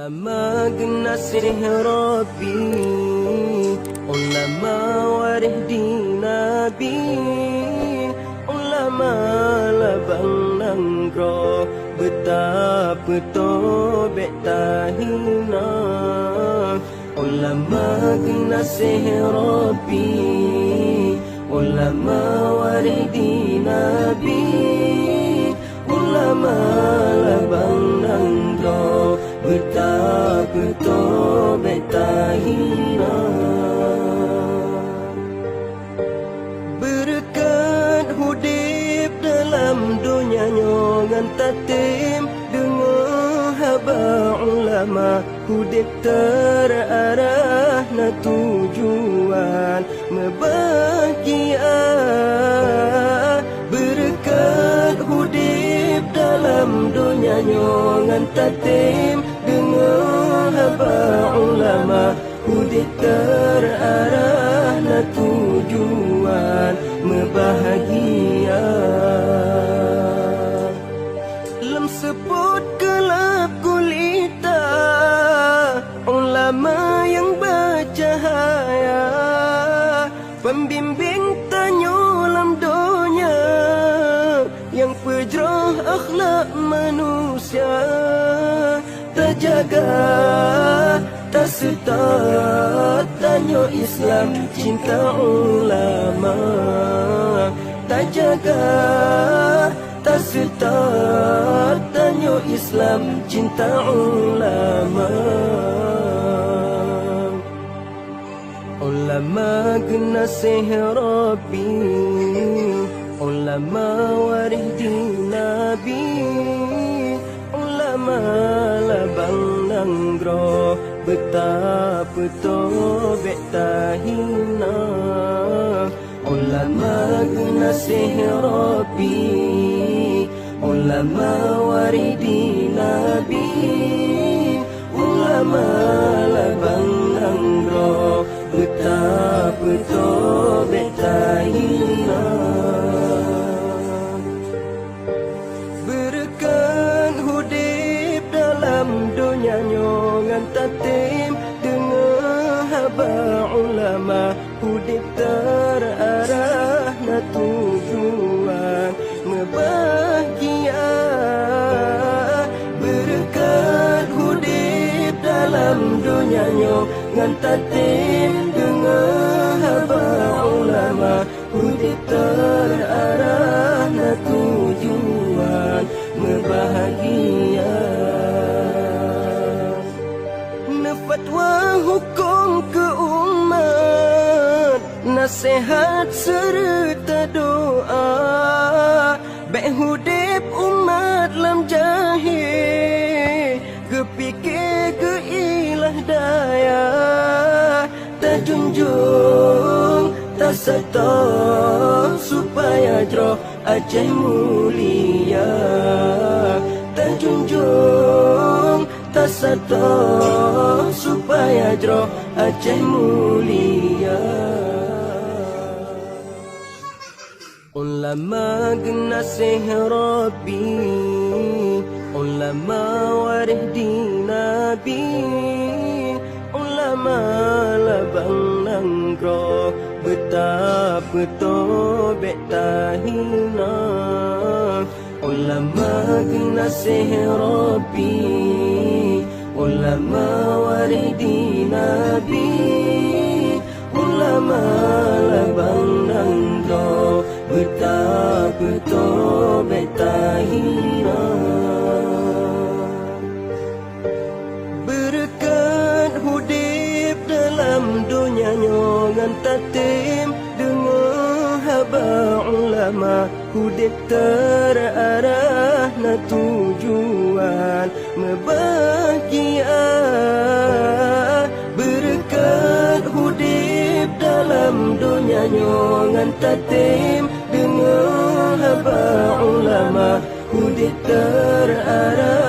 Ulama genasih Rabbi, ulama warih di Nabi, ulama labang nanggro, betapa tobek tahina. Ulama genasih Rabbi, ulama warih di Nabi, ulama labang nanggro, betapa tobek tahina. Berkat hudip dalam dunia ngan tatim, dengar haba ulama hudip terarah na tujuan membahagia. Berkat hudip dalam dunia ngan tatim, dengar haba ulama hudip terarah na tujuan membahagia. Lem seput kelap gulita, ulama yang bercahaya, pembimbing tanyulam dunia, yang pejroh akhlak manusia. Terjaga, tak setat, tanya Islam, cinta ulama. Terjaga, tak setat, tanya Islam, cinta ulama. Ulama genasih Rabbi, ulama warih di Nabi, ulama labang nanggro, betapa tobek tahina. Ulama genasih Rabbi, ulama warih di Nabi, ulama labang nanggro, betapa tobek tahina. Berkat hudip dalam dunia ngan tatim, dengar haba ulama hudip terarah na tujuan membahagia. Berkat hudip dalam dunia ngan tatim, dengar haba ulama hudip terarah na tujuan membahagia. Fatwa hukum ke umat, nasihat serta doa, baik hudip umat lam jahil, kepikir ke ilah daya. Tak junjung, tak setor, supaya jroh Aceh mulia. Tak junjung, tak setor, supaya jroh Aceh mulia. Ulama genasih Rabbi, ulama warih di Nabi, ulama labang nanggro, betapa tobek tahina. Ulama genasih Rabbi, ulama warih di Nabi, ulama labang nanggro, betapa tobek tahina. Berkat hudip dalam dunia ngan tatim, dengar haba ulama hudip terarah na tujuan membahagia. Berkat hudip dalam dunia ngan tatim, dengar haba ulama hudip terarah